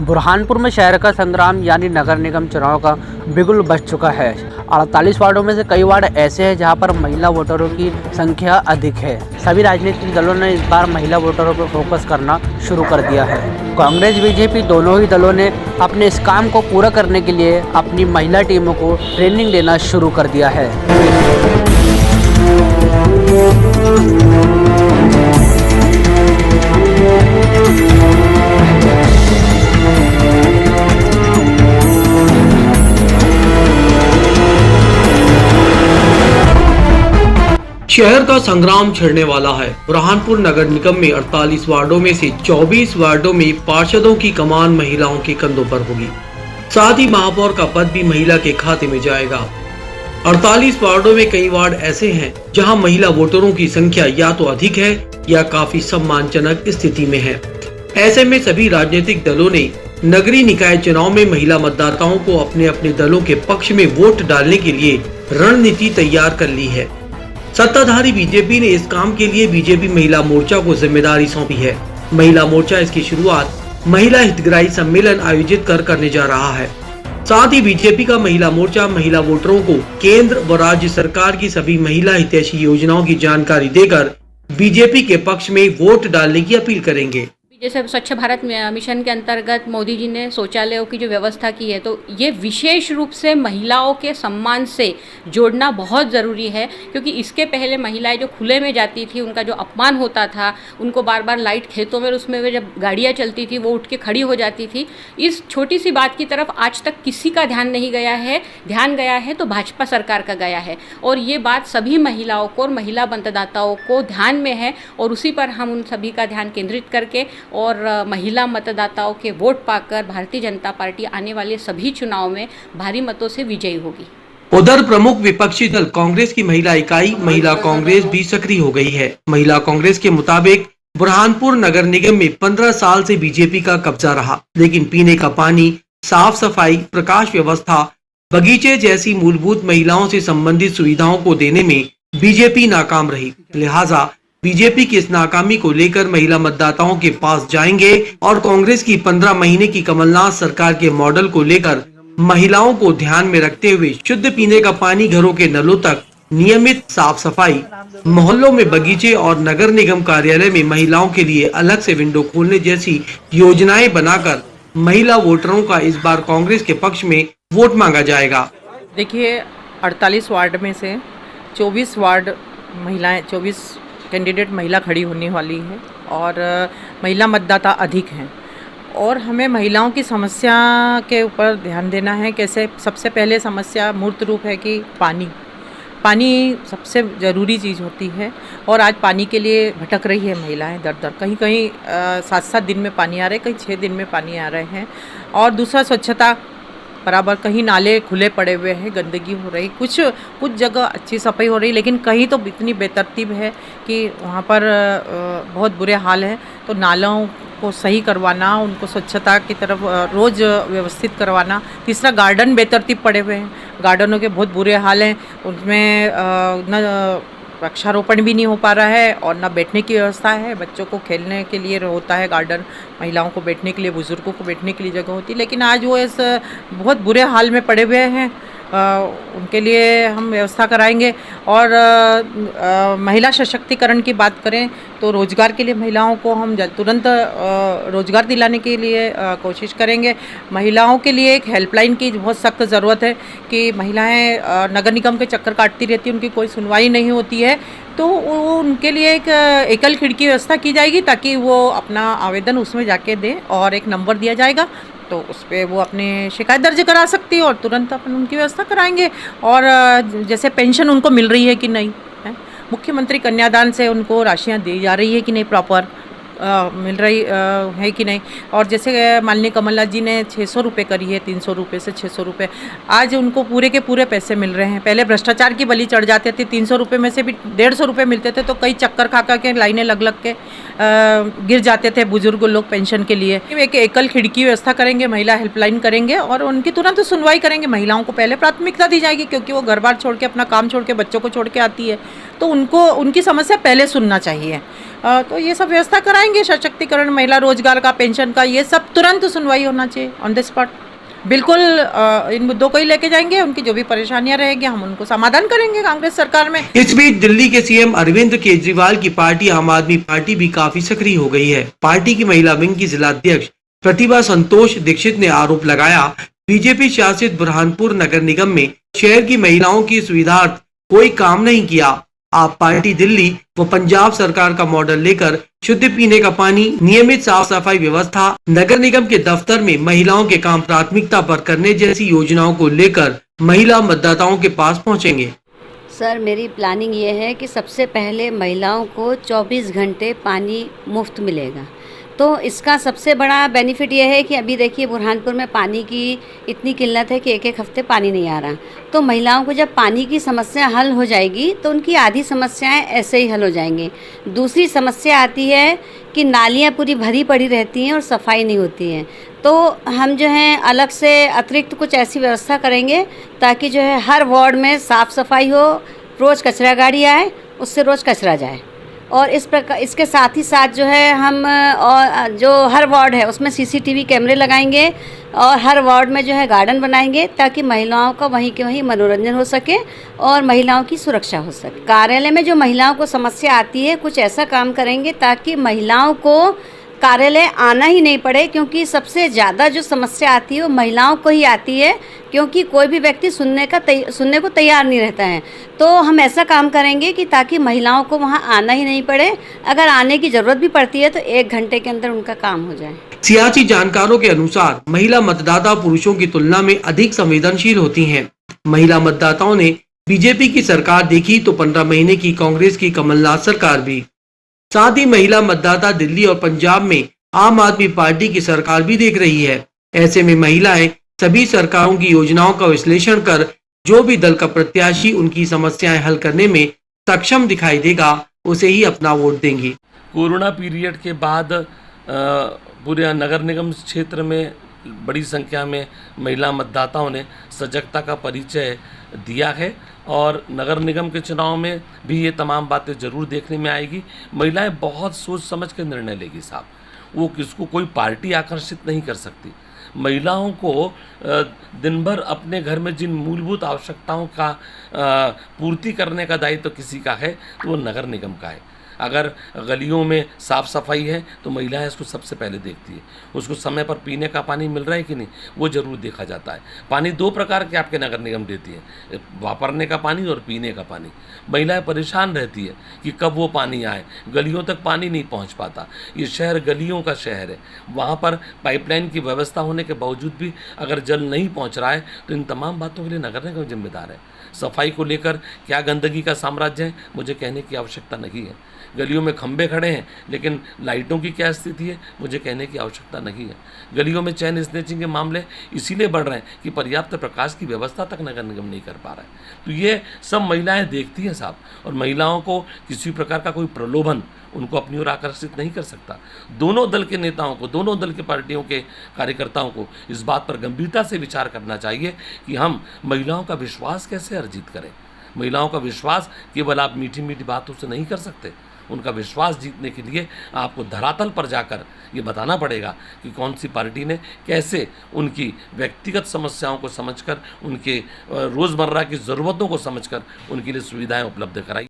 बुरहानपुर में शहर का संग्राम यानी नगर निगम चुनाव का बिगुल बज चुका है। 48 वार्डों में से कई वार्ड ऐसे हैं जहां पर महिला वोटरों की संख्या अधिक है। सभी राजनीतिक दलों ने इस बार महिला वोटरों पर फोकस करना शुरू कर दिया है। कांग्रेस बीजेपी दोनों ही दलों ने अपने इस काम को पूरा करने के लिए अपनी महिला टीमों को ट्रेनिंग देना शुरू कर दिया है। शहर का संग्राम छिड़ने वाला है। बुरहानपुर नगर निगम में 48 वार्डों में से 24 वार्डों में पार्षदों की कमान महिलाओं के कंधों पर होगी। साथ ही महापौर का पद भी महिला के खाते में जाएगा। 48 वार्डों में कई वार्ड ऐसे हैं जहां महिला वोटरों की संख्या या तो अधिक है या काफी सम्मानजनक स्थिति में है। ऐसे में सभी राजनीतिक दलों ने नगरीय निकाय चुनाव में महिला मतदाताओं को अपने अपने दलों के पक्ष में वोट डालने के लिए रणनीति तैयार कर ली है। सत्ताधारी बीजेपी ने इस काम के लिए बीजेपी महिला मोर्चा को जिम्मेदारी सौंपी है। महिला मोर्चा इसकी शुरुआत महिला हितग्राही सम्मेलन आयोजित करने जा रहा है। साथ ही बीजेपी का महिला मोर्चा महिला वोटरों को केंद्र व राज्य सरकार की सभी महिला हितैषी योजनाओं की जानकारी देकर बीजेपी के पक्ष में वोट डालने की अपील करेंगे। जैसे स्वच्छ भारत मिशन के अंतर्गत मोदी जी ने शौचालयों की जो व्यवस्था की है, तो ये विशेष रूप से महिलाओं के सम्मान से जोड़ना बहुत ज़रूरी है, क्योंकि इसके पहले महिलाएं जो खुले में जाती थी उनका जो अपमान होता था, उनको बार बार लाइट खेतों में उसमें जब गाड़ियाँ चलती थी वो उठ के खड़ी हो जाती थी। इस छोटी सी बात की तरफ आज तक किसी का ध्यान नहीं गया है। ध्यान गया है तो भाजपा सरकार का गया है, और ये बात सभी महिलाओं को और महिला मतदाताओं को ध्यान में है, और उसी पर हम उन सभी का ध्यान केंद्रित करके और महिला मतदाताओं के वोट पाकर भारतीय जनता पार्टी आने वाले सभी चुनाव में भारी मतों से विजयी होगी। उधर प्रमुख विपक्षी दल कांग्रेस की महिला इकाई महिला कांग्रेस भी सक्रिय हो गई है। महिला कांग्रेस के मुताबिक बुरहानपुर नगर निगम में 15 साल से बीजेपी का कब्जा रहा, लेकिन पीने का पानी, साफ सफाई, प्रकाश व्यवस्था, बगीचे जैसी मूलभूत महिलाओं से संबंधित सुविधाओं को देने में बीजेपी नाकाम रही। लिहाजा बीजेपी की इस नाकामी को लेकर महिला मतदाताओं के पास जाएंगे और कांग्रेस की 15 महीने की कमलनाथ सरकार के मॉडल को लेकर महिलाओं को ध्यान में रखते हुए शुद्ध पीने का पानी घरों के नलों तक, नियमित साफ सफाई, मोहल्लों में बगीचे और नगर निगम कार्यालय में महिलाओं के लिए अलग से विंडो खोलने जैसी योजनाएं बनाकर महिला वोटरों का इस बार कांग्रेस के पक्ष में वोट मांगा जाएगा। देखिए, 48 वार्ड में से 24 वार्ड महिलाएं, 24 कैंडिडेट महिला खड़ी होने वाली है, और महिला मतदाता अधिक हैं, और हमें महिलाओं की समस्या के ऊपर ध्यान देना है। कैसे? सबसे पहले समस्या मूर्त रूप है कि पानी सबसे ज़रूरी चीज़ होती है, और आज पानी के लिए भटक रही है महिलाएं दर कहीं 7-7 दिन में पानी आ रहे हैं, कहीं 6 दिन में पानी आ रहे हैं। और दूसरा स्वच्छता बराबर, कहीं नाले खुले पड़े हुए हैं, गंदगी हो रही, कुछ जगह अच्छी सफाई हो रही, लेकिन कहीं तो इतनी बेतरतीब है कि वहाँ पर बहुत बुरे हाल है। तो नालों को सही करवाना, उनको स्वच्छता की तरफ रोज़ व्यवस्थित करवाना। तीसरा, गार्डन बेतरतीब पड़े हुए हैं, गार्डनों के बहुत बुरे हाल हैं, उनमें न वृक्षारोपण भी नहीं हो पा रहा है और ना बैठने की व्यवस्था है। बच्चों को खेलने के लिए होता है गार्डन, महिलाओं को बैठने के लिए, बुजुर्गों को बैठने के लिए जगह होती है, लेकिन आज वो इस बहुत बुरे हाल में पड़े हुए हैं। उनके लिए हम व्यवस्था कराएंगे। और महिला सशक्तिकरण की बात करें तो रोज़गार के लिए महिलाओं को हम तुरंत रोज़गार दिलाने के लिए कोशिश करेंगे। महिलाओं के लिए एक हेल्पलाइन की बहुत सख्त ज़रूरत है कि महिलाएं नगर निगम के चक्कर काटती रहती हैं, उनकी कोई सुनवाई नहीं होती है, तो उनके लिए एक एकल खिड़की व्यवस्था की जाएगी, ताकि वो अपना आवेदन उसमें जाके दें, और एक नंबर दिया जाएगा, तो उस पर वो अपने शिकायत दर्ज करा सकती है और तुरंत अपन उनकी व्यवस्था कराएंगे। और जैसे पेंशन उनको मिल रही है कि नहीं है, मुख्यमंत्री कन्यादान से उनको राशियां दी जा रही है कि नहीं, प्रॉपर मिल रही है कि नहीं। और जैसे माननीय कमलनाथ जी ने 600 रुपये करी है, 300 रुपये से 600 रुपये, आज उनको पूरे के पूरे पैसे मिल रहे हैं। पहले भ्रष्टाचार की बलि चढ़ जाते थे, 300 रुपये में से भी 150 रुपये मिलते थे, तो कई चक्कर खा के लाइनें लग के गिर जाते थे बुजुर्ग लोग पेंशन के लिए। एक एकल खिड़की व्यवस्था करेंगे, महिला हेल्पलाइन करेंगे और उनकी तुरंत सुनवाई करेंगे। महिलाओं को पहले प्राथमिकता दी जाएगी, क्योंकि वो घर बार छोड़ के, अपना काम छोड़ के, बच्चों को छोड़ के आती है, तो उनको उनकी समस्या पहले सुनना चाहिए। तो ये सब व्यवस्था कराएंगे, सशक्तिकरण, महिला रोजगार का, पेंशन का, ये सब तुरंत सुनवाई होना चाहिए ऑन द स्पॉट। बिल्कुल इन मुद्दों को ही लेके जाएंगे, उनकी जो भी परेशानियां रहेंगी हम उनको समाधान करेंगे कांग्रेस सरकार में। इस बीच दिल्ली के सीएम अरविंद केजरीवाल की पार्टी आम आदमी पार्टी भी काफी सक्रिय हो गई है। पार्टी की महिला विंग की जिलाध्यक्ष प्रतिभा संतोष दीक्षित ने आरोप लगाया, बीजेपी शासित बुरहानपुर नगर निगम में शहर की महिलाओं की सुविधार्थ कोई काम नहीं किया। आप पार्टी दिल्ली व पंजाब सरकार का मॉडल लेकर शुद्ध पीने का पानी, नियमित साफ सफाई व्यवस्था, नगर निगम के दफ्तर में महिलाओं के काम प्राथमिकता पर करने जैसी योजनाओं को लेकर महिला मतदाताओं के पास पहुंचेंगे। सर, मेरी प्लानिंग ये है कि सबसे पहले महिलाओं को 24 घंटे पानी मुफ्त मिलेगा। तो इसका सबसे बड़ा बेनिफिट ये है कि अभी देखिए बुरहानपुर में पानी की इतनी किल्लत है कि एक एक हफ्ते पानी नहीं आ रहा। तो महिलाओं को जब पानी की समस्या हल हो जाएगी तो उनकी आधी समस्याएं ऐसे ही हल हो जाएंगी। दूसरी समस्या आती है कि नालियां पूरी भरी पड़ी रहती हैं और सफाई नहीं होती है। तो हम जो है अलग से अतिरिक्त कुछ ऐसी व्यवस्था करेंगे ताकि जो है हर वार्ड में साफ़ सफाई हो, रोज़ कचरा गाड़ी आए, उससे रोज़ कचरा जाए। और इस प्रकार इसके साथ ही साथ जो है हम और जो हर वार्ड है उसमें सीसीटीवी कैमरे लगाएंगे और हर वार्ड में जो है गार्डन बनाएंगे ताकि महिलाओं का वहीं के वहीं मनोरंजन हो सके और महिलाओं की सुरक्षा हो सके। कार्यालय में जो महिलाओं को समस्या आती है, कुछ ऐसा काम करेंगे ताकि महिलाओं को कार्यालय आना ही नहीं पड़े, क्योंकि सबसे ज़्यादा जो समस्या आती है वो महिलाओं को ही आती है, क्योंकि कोई भी व्यक्ति सुनने को तैयार नहीं रहता है। तो हम ऐसा काम करेंगे कि ताकि महिलाओं को वहाँ आना ही नहीं पड़े, अगर आने की ज़रूरत भी पड़ती है तो 1 घंटे के अंदर उनका काम हो जाए। सियासी जानकारों के अनुसार महिला मतदाता पुरुषों की तुलना में अधिक संवेदनशील होती हैं। महिला मतदाताओं ने बीजेपी की सरकार देखी तो 15 महीने की कांग्रेस की कमलनाथ सरकार भी। साथ ही महिला मतदाता दिल्ली और पंजाब में आम आदमी पार्टी की सरकार भी देख रही है। ऐसे में महिलाएं सभी सरकारों की योजनाओं का विश्लेषण कर जो भी दल का प्रत्याशी उनकी समस्याएं हल करने में सक्षम दिखाई देगा उसे ही अपना वोट देंगी। कोरोना पीरियड के बाद पूरे नगर निगम क्षेत्र में बड़ी संख्या में महिला मतदाताओं ने सजगता का परिचय दिया है और नगर निगम के चुनाव में भी ये तमाम बातें ज़रूर देखने में आएगी। महिलाएं बहुत सोच समझ के निर्णय लेगी साहब, वो किसको कोई पार्टी आकर्षित नहीं कर सकती। महिलाओं को दिन भर अपने घर में जिन मूलभूत आवश्यकताओं का पूर्ति करने का दायित्व तो किसी का है तो वो नगर निगम का है। अगर गलियों में साफ़ सफाई है तो महिलाएं इसको सबसे पहले देखती है। उसको समय पर पीने का पानी मिल रहा है कि नहीं वो ज़रूर देखा जाता है। पानी 2 प्रकार के आपके नगर निगम देती है, वापरने का पानी और पीने का पानी। महिलाएं परेशान रहती है कि कब वो पानी आए, गलियों तक पानी नहीं पहुंच पाता। ये शहर गलियों का शहर है, वहाँ पर पाइपलाइन की व्यवस्था होने के बावजूद भी अगर जल नहीं पहुँच रहा है तो इन तमाम बातों के लिए नगर निगम जिम्मेदार है। सफाई को लेकर क्या गंदगी का साम्राज्य है मुझे कहने की आवश्यकता नहीं है। गलियों में खंबे खड़े हैं लेकिन लाइटों की क्या स्थिति है मुझे कहने की आवश्यकता नहीं है। गलियों में चैन स्नैचिंग के मामले इसीलिए बढ़ रहे हैं कि पर्याप्त प्रकाश की व्यवस्था तक नगर निगम नहीं कर पा रहा है। तो ये सब महिलाएं देखती हैं साहब, और महिलाओं को किसी प्रकार का कोई प्रलोभन उनको अपनी ओर आकर्षित नहीं कर सकता। दोनों दल के नेताओं को, दोनों दल के पार्टियों के कार्यकर्ताओं को इस बात पर गंभीरता से विचार करना चाहिए कि हम महिलाओं का विश्वास कैसे अर्जित करें। महिलाओं का विश्वास केवल आप मीठी मीठी बातों से नहीं कर सकते। उनका विश्वास जीतने के लिए आपको धरातल पर जाकर ये बताना पड़ेगा कि कौन सी पार्टी ने कैसे उनकी व्यक्तिगत समस्याओं को समझकर, उनके रोज़मर्रा की ज़रूरतों को समझकर उनके लिए सुविधाएं उपलब्ध कराई।